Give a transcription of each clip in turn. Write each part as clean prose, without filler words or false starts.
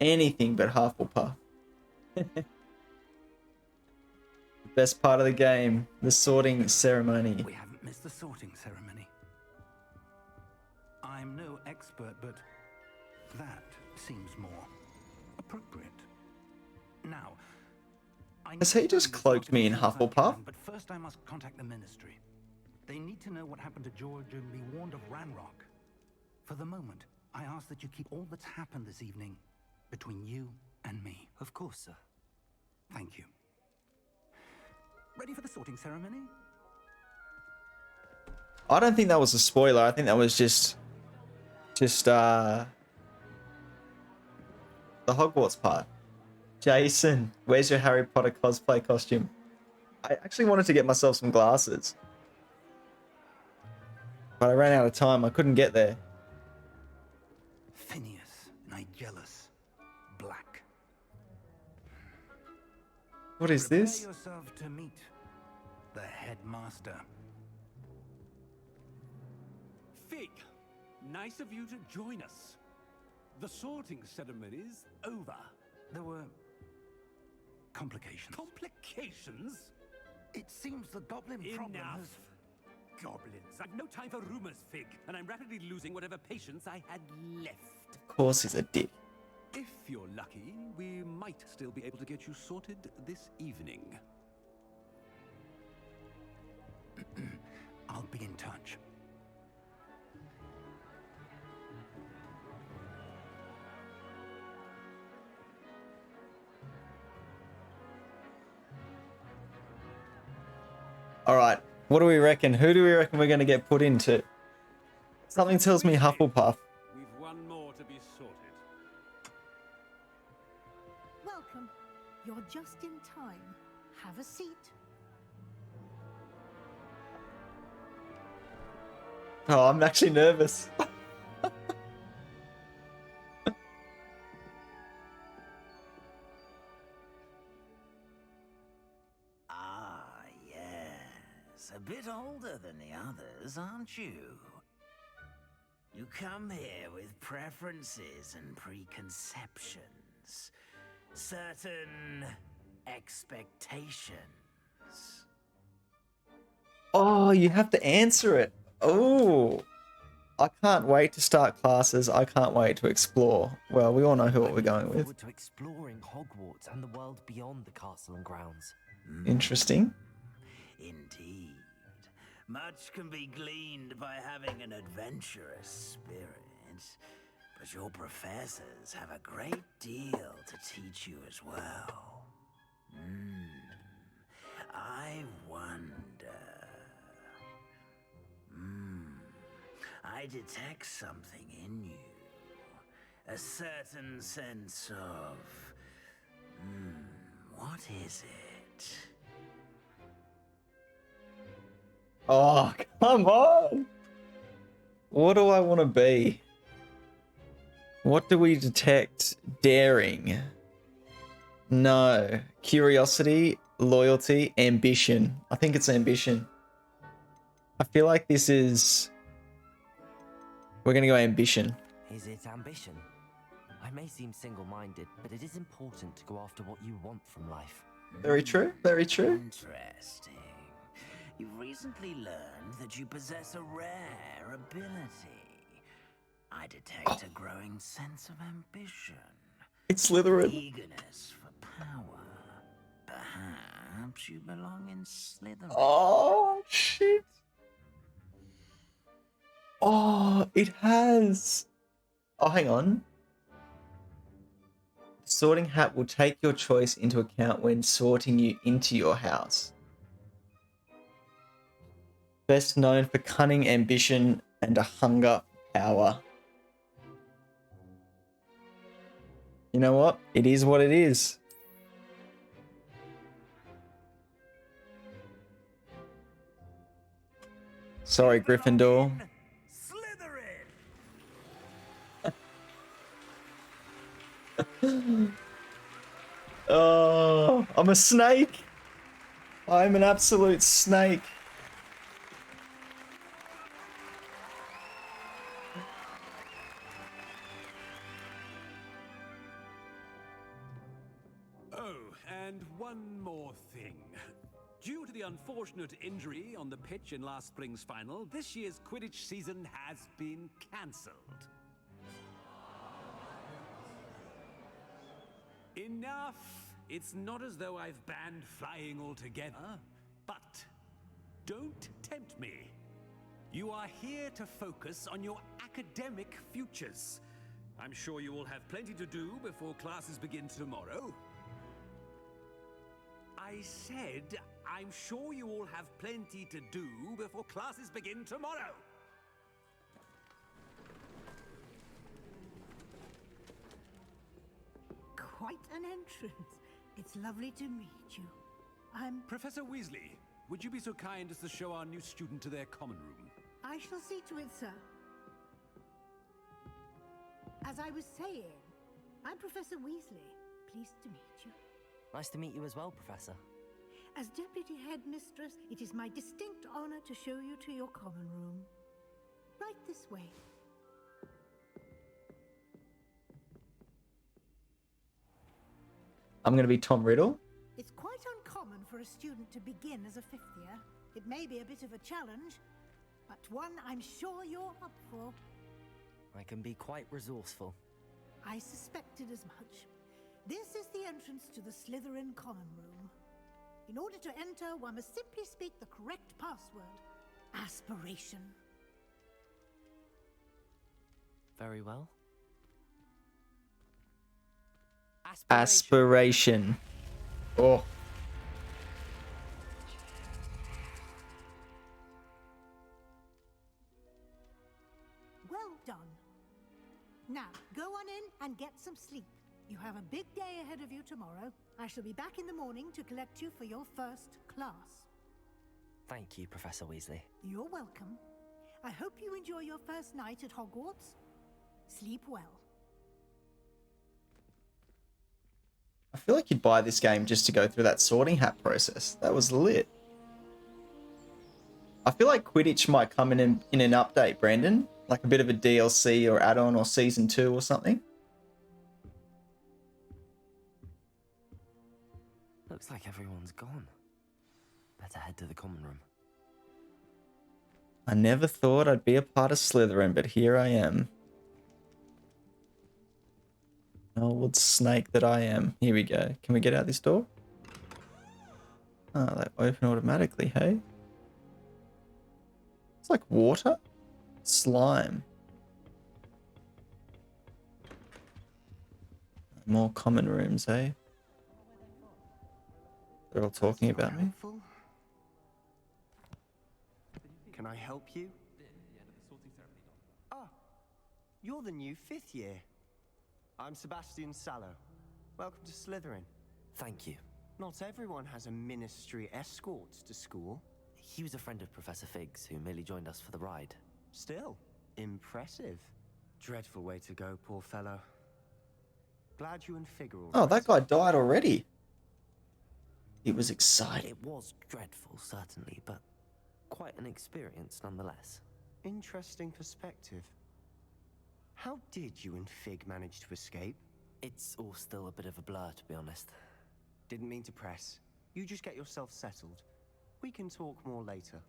anything but Hufflepuff. Best part of the game, the sorting ceremony. We haven't missed the sorting ceremony. I'm no expert, but that seems more appropriate. Now, Has he just cloaked me in Hufflepuff? But first I must contact the Ministry. They need to know what happened to George and be warned of Ranrock. For the moment, I ask that you keep all that's happened this evening between you and me. Of course, sir. Thank you. Ready for the sorting ceremony? I don't think that was a spoiler. I think that was just the Hogwarts part. Jason, where's your Harry Potter cosplay costume? I actually wanted to get myself some glasses, but I ran out of time. I couldn't get there. Phineas, Nigellus, Black. What is this? Prepare yourself to meet the headmaster. Fig, nice of you to join us. The sorting ceremony's over. There were complications. Complications? It seems the goblin problem Enough. has... Goblins. I've no time for rumors, Fig, and I'm rapidly losing whatever patience I had left. Of course he's a dick. If you're lucky, we might still be able to get you sorted this evening. I'll be in touch. All right. What do we reckon? Who do we reckon we're going to get put into? Something tells me Hufflepuff. We've one more to be sorted. Welcome. You're just in time. Have a seat. Oh, I'm actually nervous. Ah, yes. A bit older than the others, aren't you? You come here with preferences and preconceptions. Certain expectations. Oh, you have to answer it. Oh, I can't wait to start classes. I can't wait to explore. Well, we all know what we're going with. Forward to exploring Hogwarts and the world beyond the castle and grounds. Interesting. Indeed. Much can be gleaned by having an adventurous spirit, but your professors have a great deal to teach you as well. I wonder... I detect something in you. A certain sense of... what is it? Oh, come on. What do I want to be? What do we detect? Daring. No. Curiosity, loyalty, ambition. I think it's ambition. I feel like this is... We're going to go ambition. Is it ambition? I may seem single-minded, but it is important to go after what you want from life. Very true. Very true. Interesting. You've recently learned that you possess a rare ability. I detect a growing sense of ambition. It's Slytherin. Eagerness for power. Perhaps you belong in Slytherin. Oh, shit. Oh, it has. Oh, hang on. The sorting hat will take your choice into account when sorting you into your house. Best known for cunning, ambition, and a hunger for power. You know what? It is what it is. Sorry, Gryffindor. Oh, I'm a snake. I'm an absolute snake. and one more thing. Due to the unfortunate injury on the pitch in last spring's final, this year's Quidditch season has been cancelled. Enough! It's not as though I've banned flying altogether, but don't tempt me. You are here to focus on your academic futures. I'm sure you will have plenty to do before classes begin tomorrow. I said, I'm sure you all have plenty to do before classes begin tomorrow. Quite an entrance. It's lovely to meet you. I'm... Professor Weasley, would you be so kind as to show our new student to their common room? I shall see to it, sir. As I was saying, I'm Professor Weasley. Pleased to meet you. Nice to meet you as well, Professor. As Deputy Headmistress, it is my distinct honor to show you to your common room. Right this way. I'm going to be Tom Riddle. It's quite uncommon for a student to begin as a fifth year. It may be a bit of a challenge, but one I'm sure you're up for. I can be quite resourceful. I suspected as much. This is the entrance to the Slytherin common room. In order to enter, one must simply speak the correct password. Aspiration. Very well. Aspiration. Oh. Well done. Now, go on in and get some sleep. You have a big day ahead of you tomorrow. I shall be back in the morning to collect you for your first class. Thank you, Professor Weasley. You're welcome. I hope you enjoy your first night at Hogwarts. Sleep well. I feel like you'd buy this game just to go through that sorting hat process. That was lit. I feel like Quidditch might come in an update, Brandon. Like a bit of a DLC or add-on or Season 2 or something. Looks like everyone's gone. Better head to the common room. I never thought I'd be a part of Slytherin, but here I am. Old snake that I am. Here we go. Can we get out this door? Oh, they open automatically, hey? It's like water? Slime. More common rooms, eh? They're all talking about me. Can I help you? Ah, you're the new fifth year. I'm Sebastian Sallow. Welcome to Slytherin. Thank you. Not everyone has a ministry escort to school. He was a friend of Professor Fig's who merely joined us for the ride. Still, impressive. Dreadful way to go, poor fellow. Glad you and Fig are all Oh, right. that guy died already. It was exciting. It was dreadful, certainly, but quite an experience nonetheless. Interesting perspective. How did you and Fig manage to escape? It's all still a bit of a blur, to be honest. Didn't mean to press. You just get yourself settled. We can talk more later.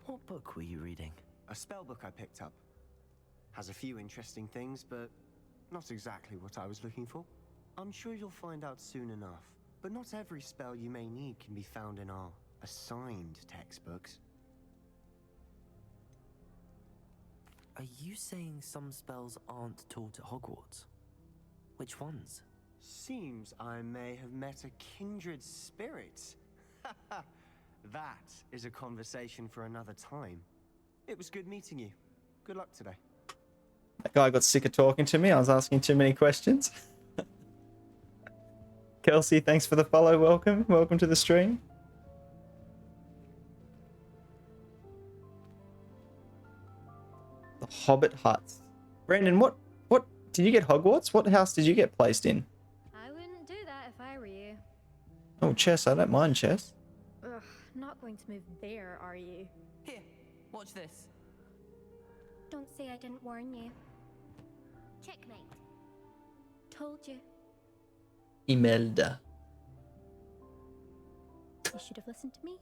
What book were you reading? A spell book I picked up. Has a few interesting things, but not exactly what I was looking for. I'm sure you'll find out soon enough. But not every spell you may need can be found in our assigned textbooks. Are you saying some spells aren't taught at Hogwarts? Which ones? Seems I may have met a kindred spirit. That is a conversation for another time. It was good meeting you. Good luck today. That guy got sick of talking to me. I was asking too many questions. Kelsey, thanks for the follow. Welcome. Welcome to the stream. The Hobbit huts. Brandon, what did you get Hogwarts? What house did you get placed in? I wouldn't do that if I were you. Oh, chess. I don't mind chess. Ugh, not going to move there, are you? Here, watch this. Don't say I didn't warn you. Checkmate. Told you. Imelda. You should have listened to me.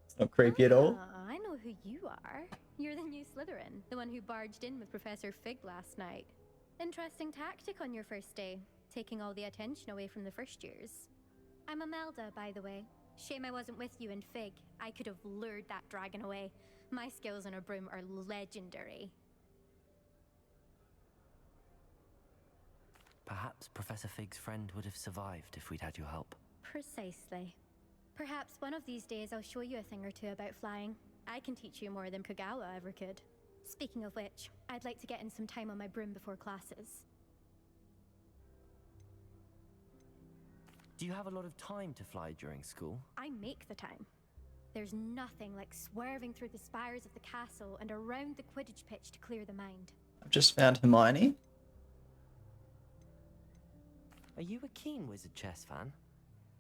It's not creepy at all. I know who you are. You're the new Slytherin, the one who barged in with Professor Fig last night. Interesting tactic on your first day, taking all the attention away from the first years. I'm Imelda, by the way. Shame I wasn't with you in Fig. I could have lured that dragon away. My skills on a broom are legendary. Perhaps Professor Fig's friend would have survived if we'd had your help. Precisely. Perhaps one of these days I'll show you a thing or two about flying. I can teach you more than Kagawa ever could. Speaking of which, I'd like to get in some time on my broom before classes. Do you have a lot of time to fly during school? I make the time. There's nothing like swerving through the spires of the castle and around the Quidditch pitch to clear the mind. I've just found Hermione. Are you a keen Wizard chess fan?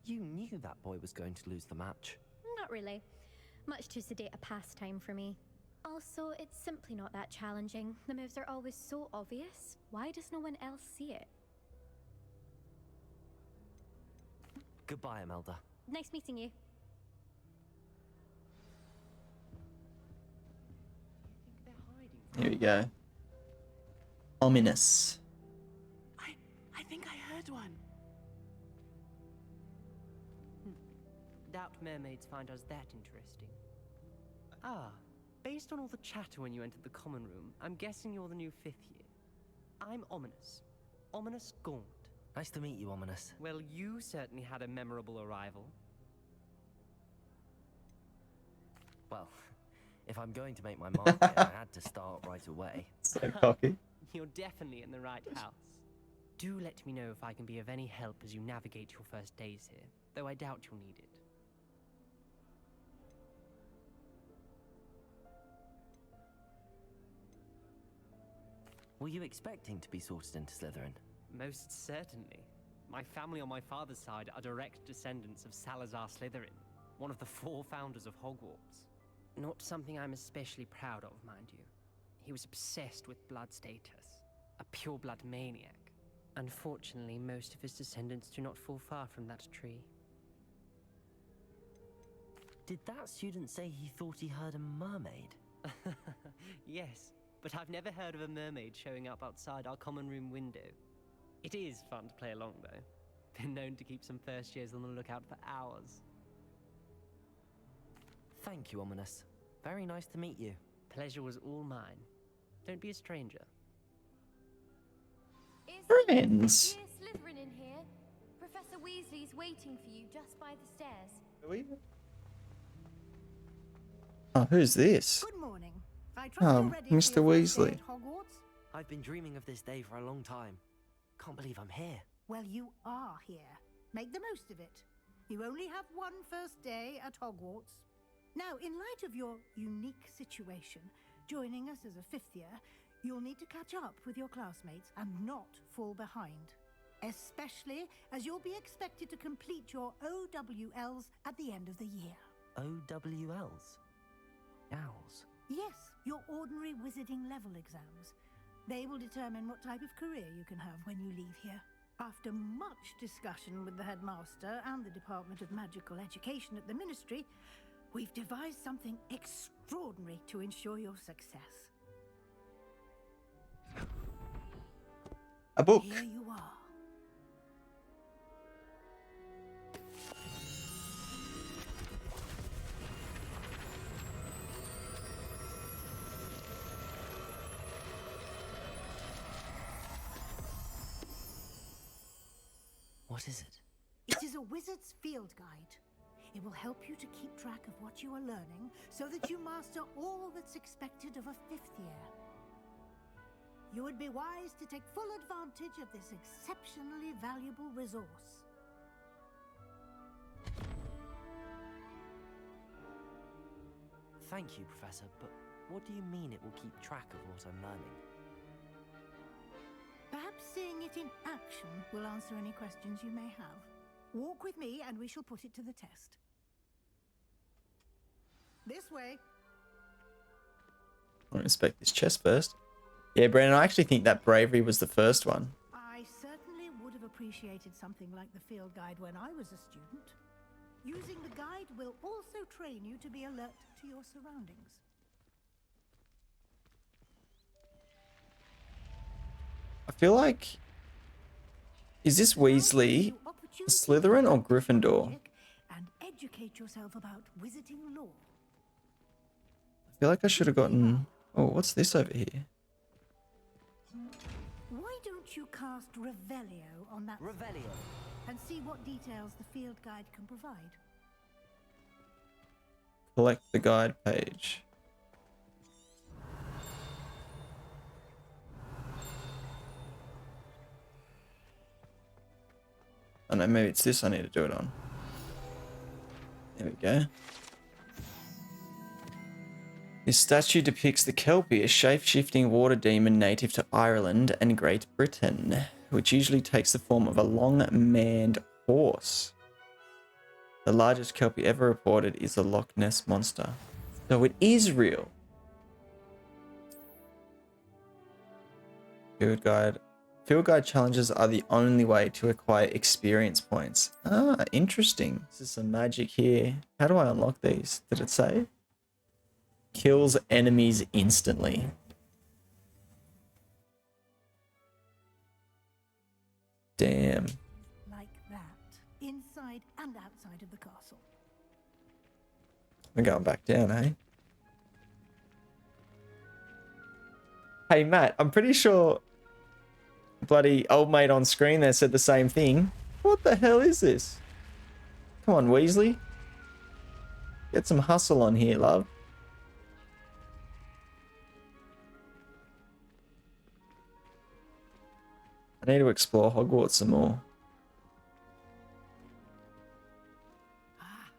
You knew that boy was going to lose the match. Not really. Much too sedate a pastime for me. Also, it's simply not that challenging. The moves are always so obvious. Why does no one else see it? Goodbye, Imelda. Nice meeting you. Here we go. Ominous. I think I heard one. Doubt mermaids find us that interesting. Ah, based on all the chatter when you entered the common room, I'm guessing you're the new 5th year. I'm Ominous. Ominous Gaunt. Nice to meet you, Ominous. Well, you certainly had a memorable arrival. Well, if I'm going to make my mark here, I had to start right away. So cocky. You're definitely in the right house. Do let me know if I can be of any help as you navigate your first days here, though I doubt you'll need it. Were you expecting to be sorted into Slytherin? Most certainly. My family on my father's side are direct descendants of Salazar Slytherin, one of the 4 founders of Hogwarts. Not something I'm especially proud of, mind you. He was obsessed with blood status, a pure-blood maniac. Unfortunately, most of his descendants do not fall far from that tree. Did that student say he thought he heard a mermaid? Yes, but I've never heard of a mermaid showing up outside our common room window. It is fun to play along, though. Been known to keep some first years on the lookout for hours. Thank you, Ominous. Very nice to meet you. Pleasure was all mine. Don't be a stranger. Friends. Slytherin in here. Professor Weasley's waiting for you just by the stairs. Oh, who's this? Good morning. I trust you're ready for Mr. your first day Weasley. at Hogwarts? I've been dreaming of this day for a long time. Can't believe I'm here. Well, you are here. Make the most of it. You only have one first day at Hogwarts. Now, in light of your unique situation, joining us as a 5th year, you'll need to catch up with your classmates and not fall behind. Especially as you'll be expected to complete your OWLs at the end of the year. OWLs? Owls? Yes, your ordinary wizarding level exams. They will determine what type of career you can have when you leave here. After much discussion with the headmaster and the Department of Magical Education at the Ministry, we've devised something extraordinary to ensure your success. A book. Here you are. What is it? It is a wizard's field guide. It will help you to keep track of what you are learning so that you master all that's expected of a 5th year. You would be wise to take full advantage of this exceptionally valuable resource. Thank you, Professor, but what do you mean it will keep track of what I'm learning? Perhaps seeing it in action will answer any questions you may have. Walk with me and we shall put it to the test. This way. I'll inspect this chest first. Yeah, Brandon, I actually think that bravery was the first one. I certainly would have appreciated something like the field guide when I was a student. Using the guide will also train you to be alert to your surroundings. I feel like... Is this Weasley Slytherin or Gryffindor? And educate yourself about wizarding lore. I feel like I should have gotten... Oh, what's this over here? Why don't you cast Revelio on that Revelio. and see what details the field guide can provide? Collect the guide page. Oh no, maybe it's this I need to do it on. There we go. This statue depicts the Kelpie, a shape-shifting water demon native to Ireland and Great Britain, which usually takes the form of a long-maned horse. The largest Kelpie ever reported is the Loch Ness Monster. So it is real. Field guide. Field guide challenges are the only way to acquire experience points. Ah, interesting. This is some magic here. How do I unlock these? Did it say? Kills enemies instantly. Damn. Like that, inside and outside of the castle. We're going back down, eh? Hey, Matt, I'm pretty sure bloody old mate on screen there said the same thing. What the hell is this? Come on, Weasley. Get some hustle on here, love. I need to explore Hogwarts some more. Ah,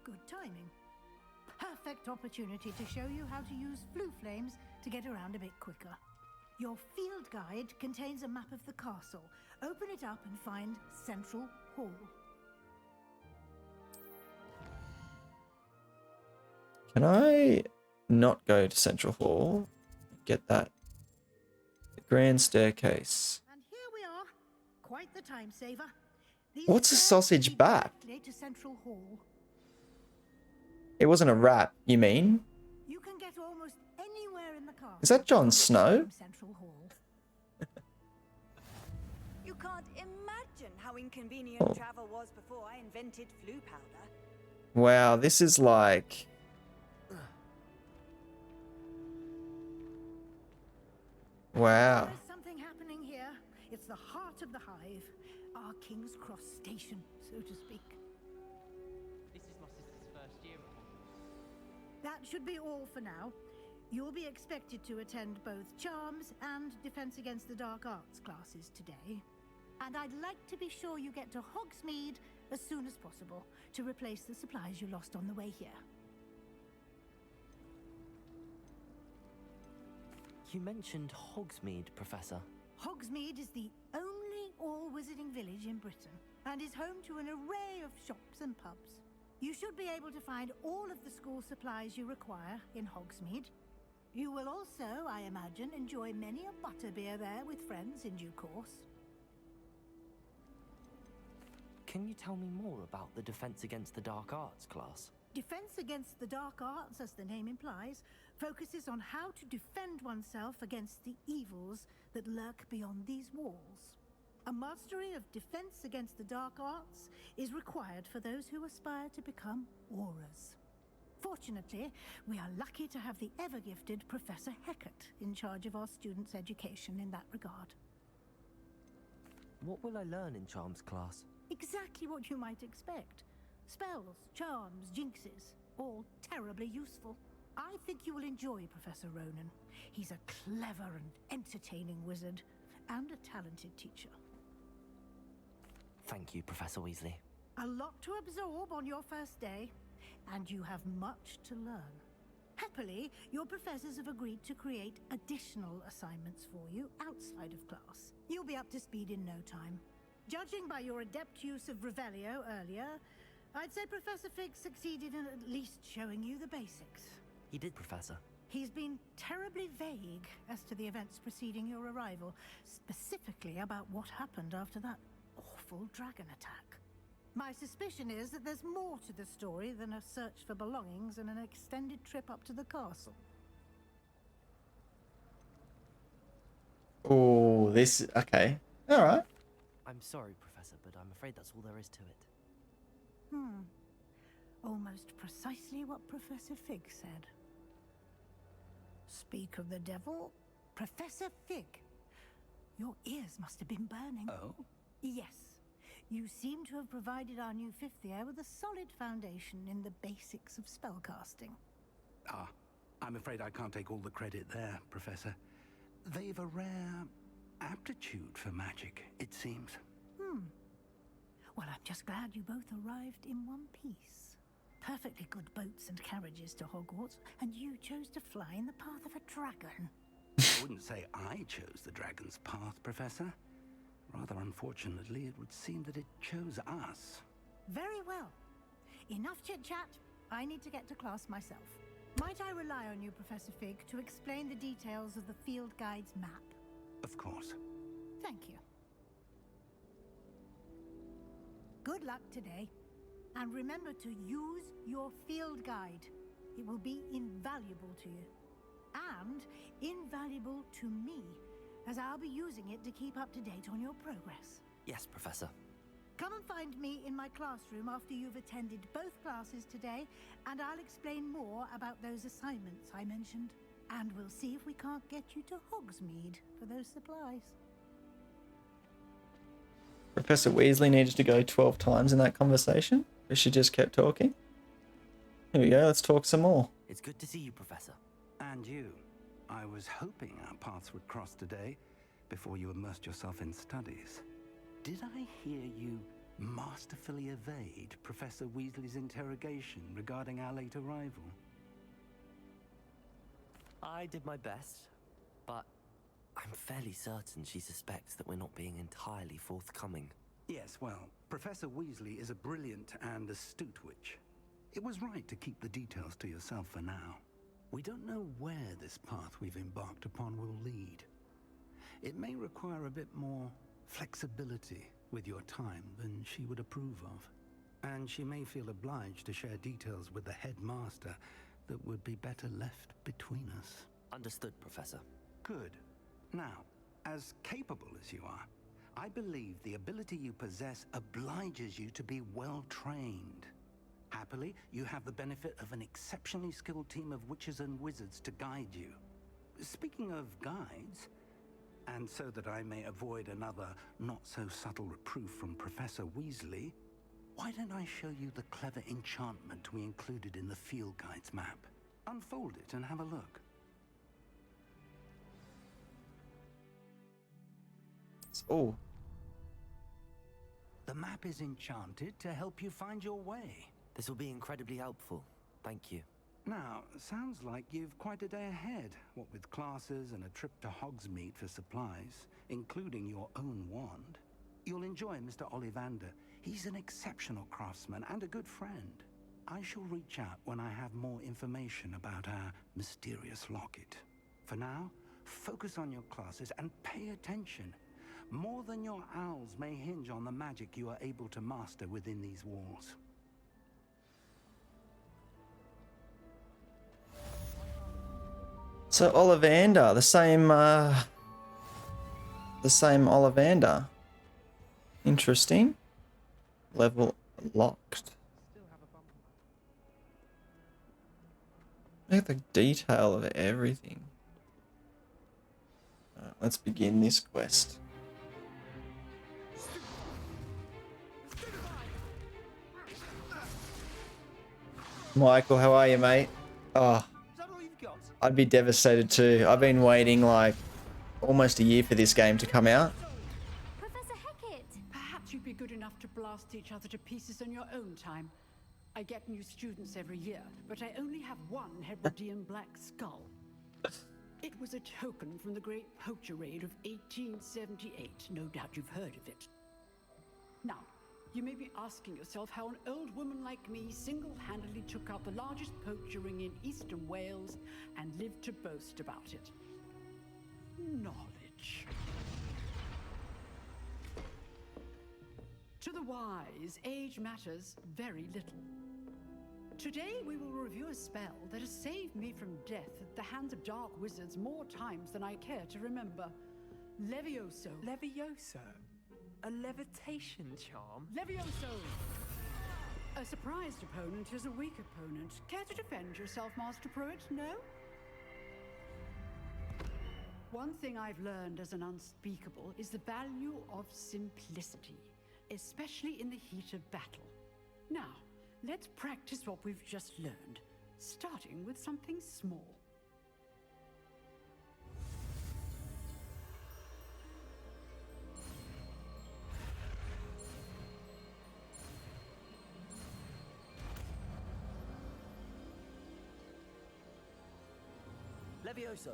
good timing. Perfect opportunity to show you how to use flue flames to get around a bit quicker. Your field guide contains a map of the castle. Open it up and find Central Hall. Can I not go to Central Hall? Get that. The Grand Staircase. And here we are. Quite the time saver. These What's a stairs sausage lead bat? directly to Central Hall. It wasn't a rat, you mean? You can get almost anywhere in the castle. Is that Jon Snow? from Central Hall. You can't imagine how inconvenient Oh. travel was before I invented flue powder. Wow, this is like... Wow. There's something happening here. It's the heart of the hive. Our King's Cross station, so to speak. This is my sister's first year at Hogwarts. That should be all for now. You'll be expected to attend both Charms and Defense Against the Dark Arts classes today. And I'd like to be sure you get to Hogsmeade as soon as possible to replace the supplies you lost on the way here. You mentioned Hogsmeade, Professor. Hogsmeade is the only all-wizarding village in Britain and is home to an array of shops and pubs. You should be able to find all of the school supplies you require in Hogsmeade. You will also, I imagine, enjoy many a butterbeer there with friends in due course. Can you tell me more about the Defense Against the Dark Arts class? Defense Against the Dark Arts, as the name implies, focuses on how to defend oneself against the evils that lurk beyond these walls. A mastery of Defense Against the Dark Arts is required for those who aspire to become Aurors. Fortunately, we are lucky to have the ever-gifted Professor Hecat in charge of our students' education in that regard. What will I learn in Charms class? Exactly what you might expect. Spells, charms, jinxes, all terribly useful. I think you will enjoy Professor Ronan. He's a clever and entertaining wizard, and a talented teacher. Thank you, Professor Weasley. A lot to absorb on your first day, and you have much to learn. Happily, your professors have agreed to create additional assignments for you outside of class. You'll be up to speed in no time. Judging by your adept use of Revelio earlier, I'd say Professor Fig succeeded in at least showing you the basics. He did, Professor. He's been terribly vague as to the events preceding your arrival, specifically about what happened after that awful awful dragon attack. My suspicion is that there's more to the story than a search for belongings and an extended trip up to the castle. Oh, this... Okay. All right. I'm sorry, Professor, but I'm afraid that's all there is to it. Almost precisely what Professor Fig said. Speak of the devil, Professor Fig. Your ears must have been burning. Oh? Yes. You seem to have provided our new fifth year with a solid foundation in the basics of spellcasting. Ah, I'm afraid I can't take all the credit there, Professor. They've a rare aptitude for magic, it seems. Well, I'm just glad you both arrived in one piece. Perfectly good boats and carriages to Hogwarts, and you chose to fly in the path of a dragon. I wouldn't say I chose the dragon's path, Professor. Rather unfortunately, it would seem that it chose us. Very well. Enough chit-chat. I need to get to class myself. Might I rely on you, Professor Fig, to explain the details of the field guide's map? Of course. Thank you. Good luck today. And remember to use your field guide. It will be invaluable to you. And invaluable to me, as I'll be using it to keep up to date on your progress. Yes, Professor. Come and find me in my classroom after you've attended both classes today, and I'll explain more about those assignments I mentioned. And we'll see if we can't get you to Hogsmeade for those supplies. Professor Weasley needed to go 12 times in that conversation, but she just kept talking. Here we go, let's talk some more. It's good to see you, Professor. And you. I was hoping our paths would cross today, before you immersed yourself in studies. Did I hear you masterfully evade Professor Weasley's interrogation regarding our late arrival? I did my best, but I'm fairly certain she suspects that we're not being entirely forthcoming. Yes, well, Professor Weasley is a brilliant and astute witch. It was right to keep the details to yourself for now. We don't know where this path we've embarked upon will lead. It may require a bit more flexibility with your time than she would approve of. And she may feel obliged to share details with the headmaster that would be better left between us. Understood, Professor. Good. Now, as capable as you are, I believe the ability you possess obliges you to be well trained. Happily, you have the benefit of an exceptionally skilled team of witches and wizards to guide you. Speaking of guides, and so that I may avoid another not-so-subtle reproof from Professor Weasley, why don't I show you the clever enchantment we included in the field guide's map? Unfold it and have a look. Oh. The map is enchanted to help you find your way. This will be incredibly helpful. Thank you. Now, sounds like you've quite a day ahead, what with classes and a trip to Hogsmeade for supplies, including your own wand. You'll enjoy Mr. Ollivander. He's an exceptional craftsman and a good friend. I shall reach out when I have more information about our mysterious locket. For now, focus on your classes and pay attention. More than your owls may hinge on the magic you are able to master within these walls. So Ollivander, the same Ollivander. Interesting. Level locked. Look at the detail of everything. Let's begin this quest. Michael, how are you, mate? Oh, I'd be devastated too. I've been waiting like almost a year for this game to come out. Professor Hecat! Perhaps you'd be good enough to blast each other to pieces in your own time. I get new students every year, but I only have one Hebridean black skull. It was a token from the Great Poacher Raid of 1878. No doubt you've heard of it. Now, you may be asking yourself how an old woman like me single-handedly took out the largest poacher ring in eastern Wales and lived to boast about it. Knowledge. To the wise, age matters very little. Today we will review a spell that has saved me from death at the hands of dark wizards more times than I care to remember. Levioso. Levioso? A levitation charm? Levioso! A surprised opponent is a weak opponent. Care to defend yourself, Master Pruitt? No? One thing I've learned as an unspeakable is the value of simplicity, especially in the heat of battle. Now, let's practice what we've just learned, starting with something small. Levioso.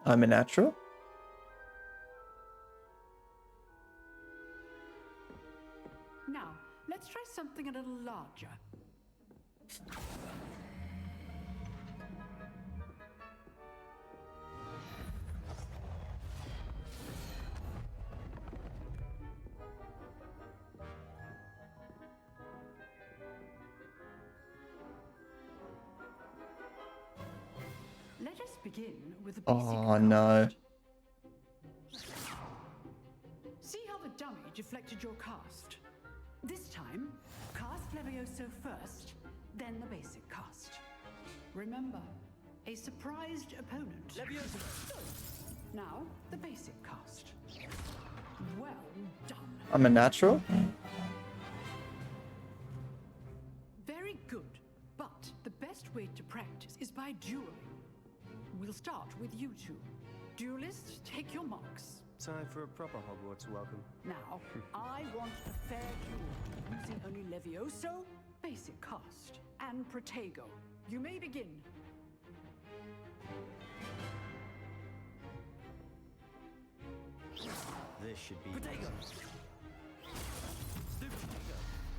I'm a natural. Now, let's try something a little larger. Let us begin with the basic Oh no. cast. See how the dummy deflected your cast? This time, cast Levioso first, then the basic cast. Remember, a surprised opponent. Levioso. Now, the basic cast. Well done. I'm a natural. Very good, but the best way to practice is by dueling. We'll start with you two. Duelists, take your marks. Time for a proper Hogwarts welcome. Now, I want a fair duel using only Levioso, basic cast, and Protego. You may begin. This should be Protego.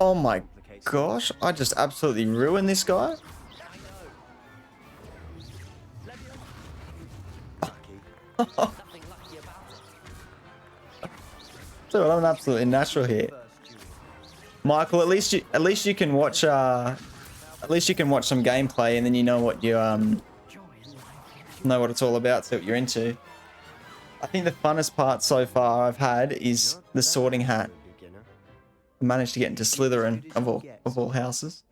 Oh my gosh, I just absolutely ruined this guy. Nothing lucky about it. So I'm an absolutely natural here. Michael, at least you can watch some gameplay and then you know what you know what it's all about, see what you're into. I think the funnest part so far I've had is the sorting hat. I managed to get into Slytherin of all houses.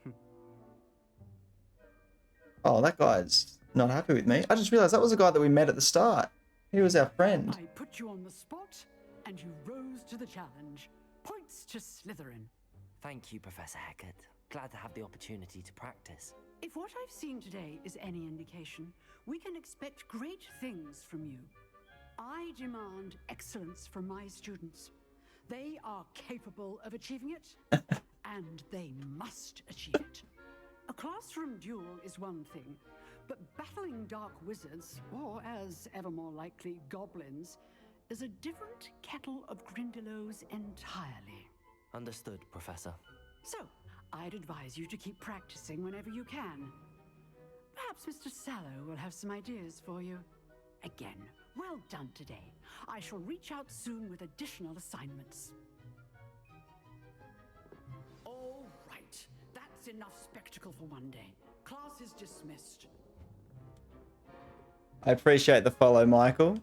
Oh, that guy's not happy with me. I just realized that was the guy that we met at the start. He was our friend. I put you on the spot, and you rose to the challenge. Points to Slytherin. Thank you, Professor Hecat. Glad to have the opportunity to practice. If what I've seen today is any indication, we can expect great things from you. I demand excellence from my students. They are capable of achieving it, and they must achieve it. A classroom duel is one thing, but battling dark wizards, or as ever more likely, goblins, is a different kettle of Grindylows entirely. Understood, Professor. So, I'd advise you to keep practicing whenever you can. Perhaps Mr. Sallow will have some ideas for you. Again, well done today. I shall reach out soon with additional assignments. All right, that's enough spectacle for one day. Class is dismissed. I appreciate the follow, Michael.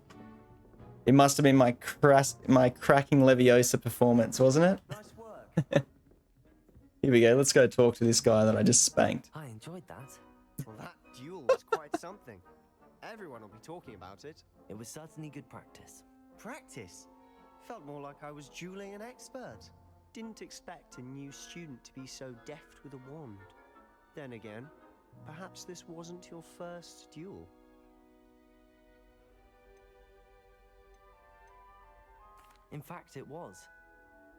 It must have been my cracking Leviosa performance, wasn't it? Nice work. Here we go. Let's go talk to this guy that I just spanked. I enjoyed that. Well, that duel was quite something. Everyone will be talking about it. It was certainly good practice. Practice? Felt more like I was dueling an expert. Didn't expect a new student to be so deft with a wand. Then again, perhaps this wasn't your first duel. In fact, it was.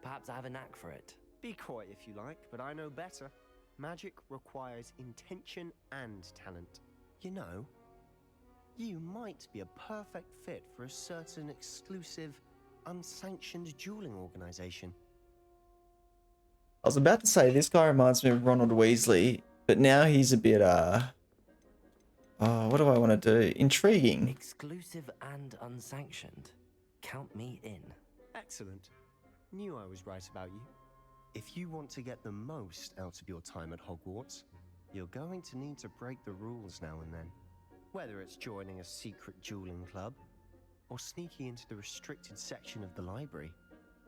Perhaps I have a knack for it. Be coy if you like, but I know better. Magic requires intention and talent. You know, you might be a perfect fit for a certain exclusive, unsanctioned dueling organization. I was about to say this guy reminds me of Ronald Weasley, but now he's a bit what do I want to do? Intriguing. Exclusive and unsanctioned. Count me in. Excellent. Knew I was right about you. If you want to get the most out of your time at Hogwarts, you're going to need to break the rules now and then. Whether it's joining a secret dueling club, or sneaking into the restricted section of the library,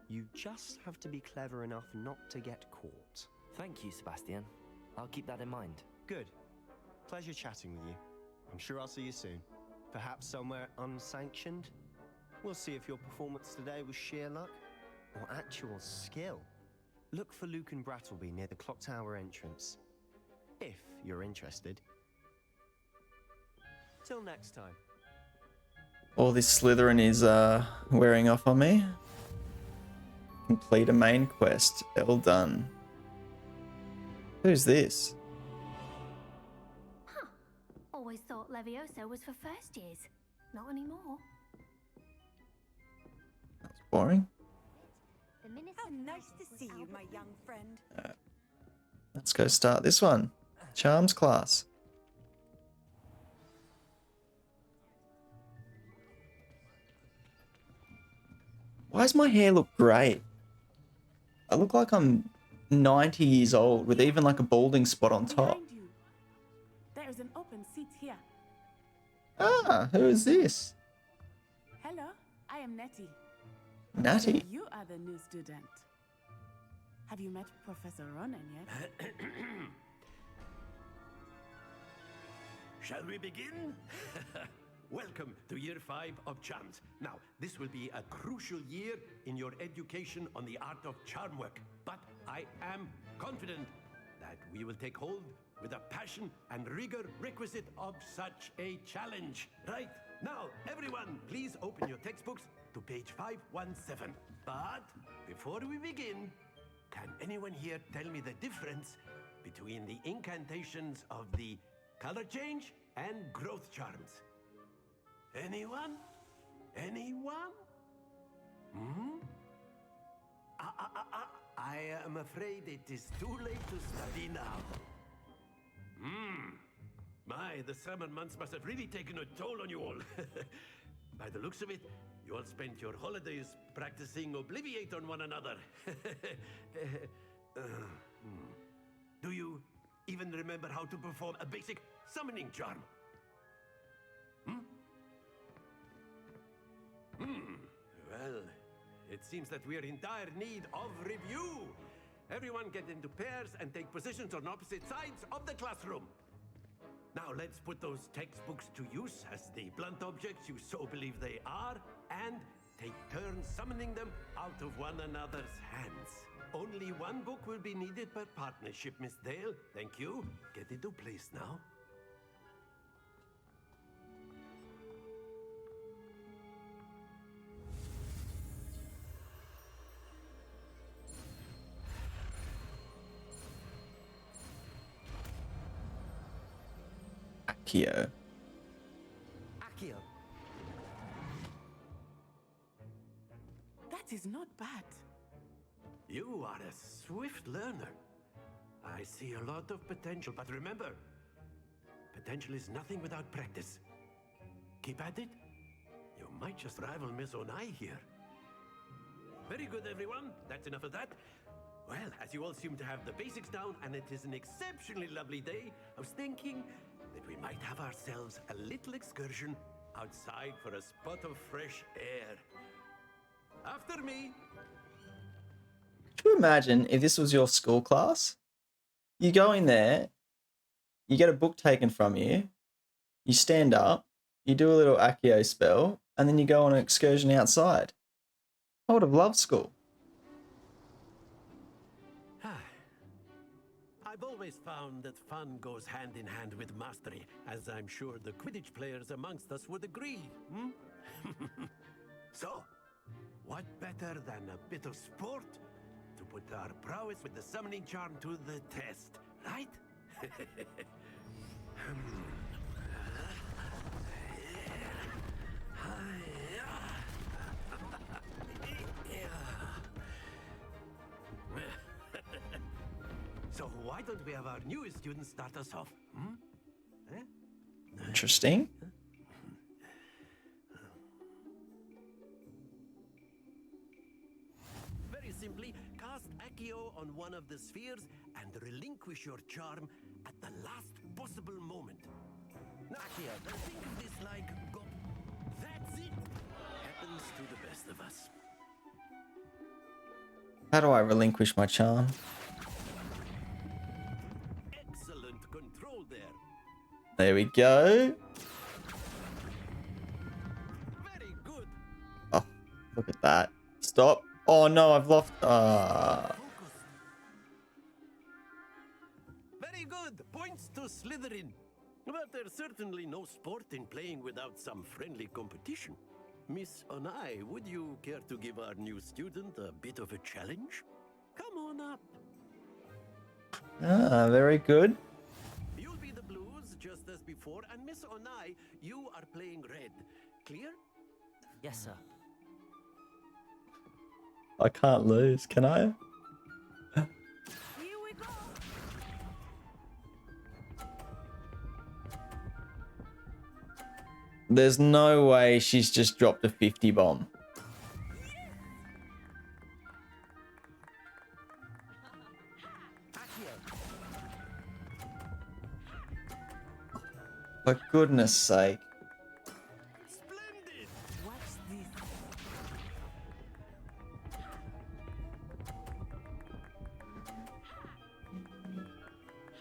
you just have to be clever enough not to get caught. Thank you, Sebastian. I'll keep that in mind. Good. Pleasure chatting with you. I'm sure I'll see you soon. Perhaps somewhere unsanctioned? We'll see if your performance today was sheer luck or actual skill. Look for Luke and Brattleby near the clock tower entrance, if you're interested. Till next time. All this Slytherin is wearing off on me. Complete a main quest. Well done. Who's this? Huh. Always thought Levioso was for first years. Not anymore. That's boring. How nice to see you, my young friend. Let's go start this one. Charms class. Why does my hair look great? I look like I'm 90 years old with even like a balding spot on top. There is an open seat here. Ah, who is this? Hello, I am Nettie. Natty. You are the new student. Have you met Professor Ronan yet? Shall we begin? Welcome to year 5 of Charms. Now, this will be a crucial year in your education on the art of charm work. But I am confident that we will take hold with the passion and rigor requisite of such a challenge. Right, now, everyone, please open your textbooks to page 517. But before we begin, can anyone here tell me the difference between the incantations of the color change and growth charms? Anyone? Anyone? Hmm? I am afraid it is too late to study now. My, the summer months must have really taken a toll on you all. By the looks of it, you all spent your holidays practicing Obliviate on one another. Do you even remember how to perform a basic summoning charm? Well, it seems that we are in dire need of review. Everyone get into pairs and take positions on opposite sides of the classroom. Now let's put those textbooks to use as the blunt objects you so believe they are, and take turns summoning them out of one another's hands. Only one book will be needed per partnership, Miss Dale. Thank you. Get into place now. Accio. Accio. That is not bad. You are a swift learner. I see a lot of potential, but remember, potential is nothing without practice. Keep at it. You might just rival Miss Onai here. Very good, everyone. That's enough of that. Well, as you all seem to have the basics down, and it is an exceptionally lovely day, I was thinking that we might have ourselves a little excursion outside for a spot of fresh air. After me. Could you imagine if this was your school class? You go in there, you get a book taken from you, you stand up, you do a little Accio spell, and then you go on an excursion outside. I would have loved school. I've always found that fun goes hand in hand with mastery, as I'm sure the Quidditch players amongst us would agree. So, what better than a bit of sport to put our prowess with the summoning charm to the test, right? So why don't we have our newest student start us off? Interesting. 'Cause. one of the spheres and relinquish your charm at the last possible moment. Now, here, think of this like that's it. Happens to the best of us. How do I relinquish my charm? Excellent control there. There we go. Very good. Oh, look at that. Stop. Oh no, I've lost. Very good. Points to Slytherin. But there's certainly no sport in playing without some friendly competition. Miss Onai, would you care to give our new student a bit of a challenge? Come on up. Ah, very good. You'll be the blues just as before, and Miss Onai, you are playing red. Clear? Yes, sir. I can't lose, can I? Here we go. There's no way she's just dropped a 50 bomb. For goodness sake. Splendid. Watch this.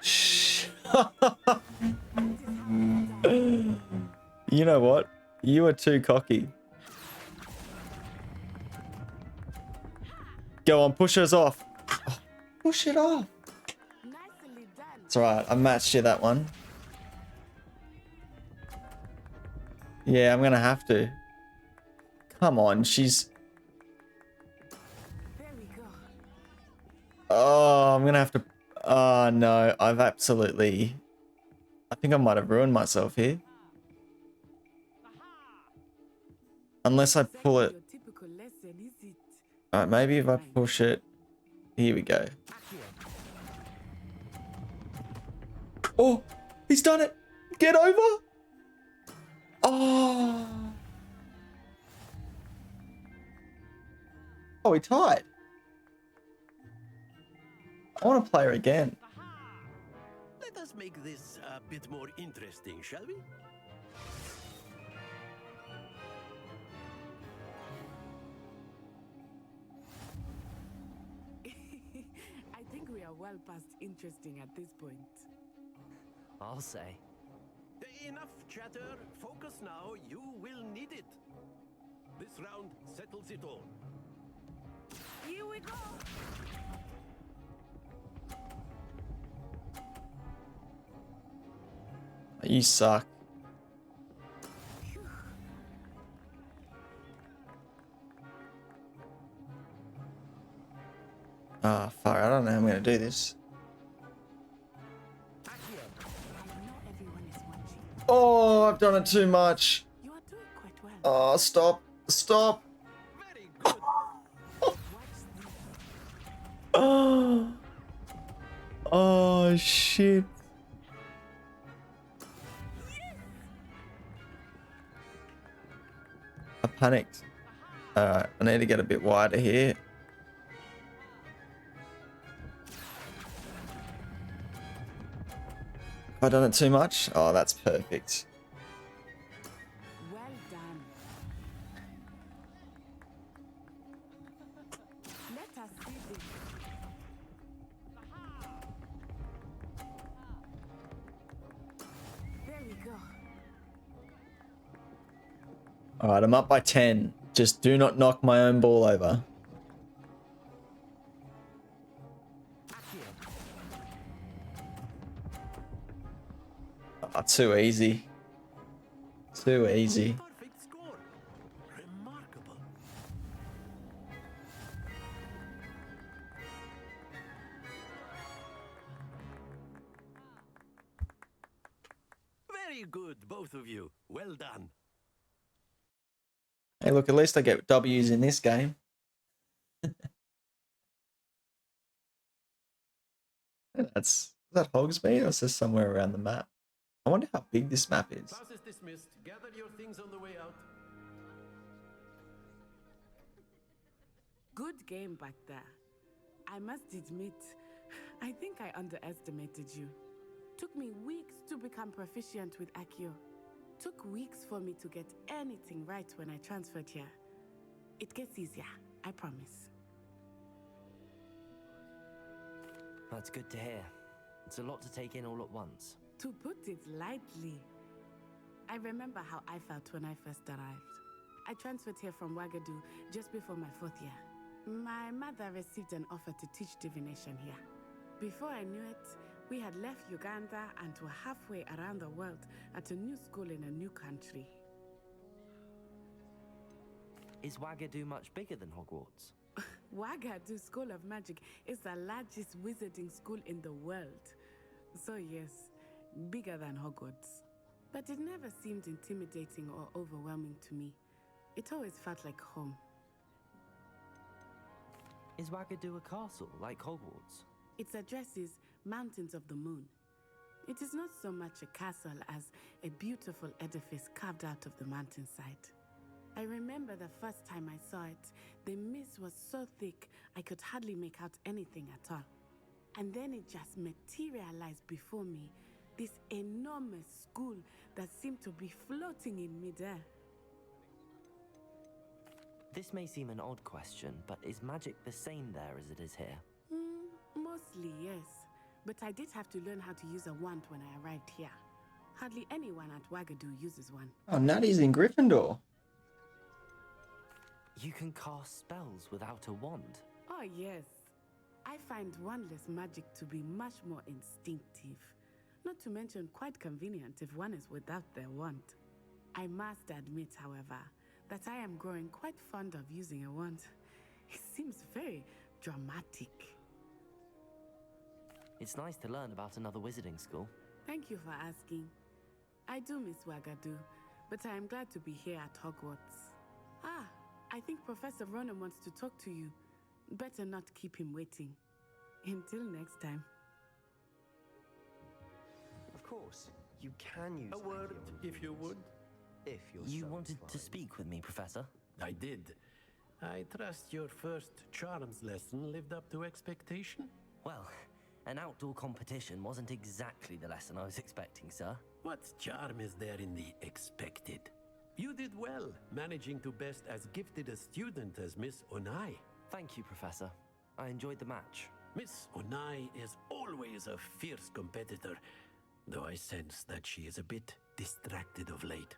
Shh. You know what? You are too cocky. Go on, push us off. Oh, push it off. Nicely done. It's alright, I matched you that one. Yeah, I'm gonna have to. Come on, she's... There we go. Oh, I'm gonna have to... Oh no, I've absolutely... I think I might have ruined myself here. Unless I pull it... Your typical lesson, is it? Alright, maybe if I push it... Here we go. Oh, he's done it! Get over! Oh! Oh, we tied. I want to play her again. Let us make this a bit more interesting, shall we? I think we are well past interesting at this point. I'll say. Enough chatter. Focus now. You will need it. This round settles it all. Here we go. You suck. Ah, fuck, I don't know how I'm gonna do this. Oh, I've done it too much. You are doing quite well. Oh, stop. Stop. Very good. Oh. Oh, shit. I panicked. Alright, I need to get a bit wider here. Have I done it too much? Oh, that's perfect. Well done. Let us see this. There we go. Alright, I'm up by 10. Just do not knock my own ball over. Oh, too easy. Too easy. Perfect score. Remarkable. Very good, both of you. Well done. Hey, look, at least I get W's in this game. Is that Hogsmeade or is this somewhere around the map? I wonder how big this map is. Class is dismissed. Gather your things on the way out. Good game back there. I must admit, I think I underestimated you. Took me weeks to become proficient with Accio. Took weeks for me to get anything right when I transferred here. It gets easier, I promise. That's good to hear. It's a lot to take in all at once. To put it lightly, I remember how I felt when I first arrived. I transferred here from Wagadu just before my 4th year. My mother received an offer to teach divination here. Before I knew it, we had left Uganda and were halfway around the world at a new school in a new country. Is Wagadu much bigger than Hogwarts? Wagadu School of Magic is the largest wizarding school in the world. So yes, bigger than Hogwarts. But it never seemed intimidating or overwhelming to me. It always felt like home. Is Wagadu a castle, like Hogwarts? Its address is Mountains of the Moon. It is not so much a castle as a beautiful edifice carved out of the mountainside. I remember the first time I saw it, the mist was so thick I could hardly make out anything at all. And then it just materialized before me, this enormous school that seemed to be floating in midair. This may seem an odd question, but is magic the same there as it is here? Mostly, yes. But I did have to learn how to use a wand when I arrived here. Hardly anyone at Wagadu uses one. Oh, Natty's in Gryffindor. You can cast spells without a wand? Oh, yes. I find wandless magic to be much more instinctive. Not to mention quite convenient if one is without their wand. I must admit, however, that I am growing quite fond of using a wand. It seems very dramatic. It's nice to learn about another wizarding school. Thank you for asking. I do miss Wagadu, but I am glad to be here at Hogwarts. Ah, I think Professor Ronan wants to talk to you. Better not keep him waiting. Until next time. Of course, you can use A word, if you would. If you're You so wanted to inclined. speak with me, Professor? I did. I trust your first charms lesson lived up to expectation? Well, an outdoor competition wasn't exactly the lesson I was expecting, sir. What charm is there in the expected? You did well, managing to best as gifted a student as Miss Onai. Thank you, Professor. I enjoyed the match. Miss Onai is always a fierce competitor, though I sense that she is a bit distracted of late.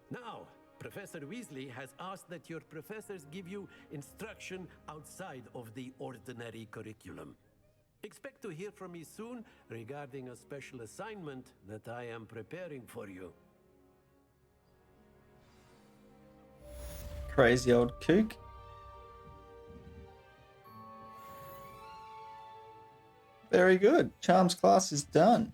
Now, Professor Weasley has asked that your professors give you instruction outside of the ordinary curriculum. Expect to hear from me soon regarding a special assignment that I am preparing for you. Crazy old kook. Very good. Charms class is done.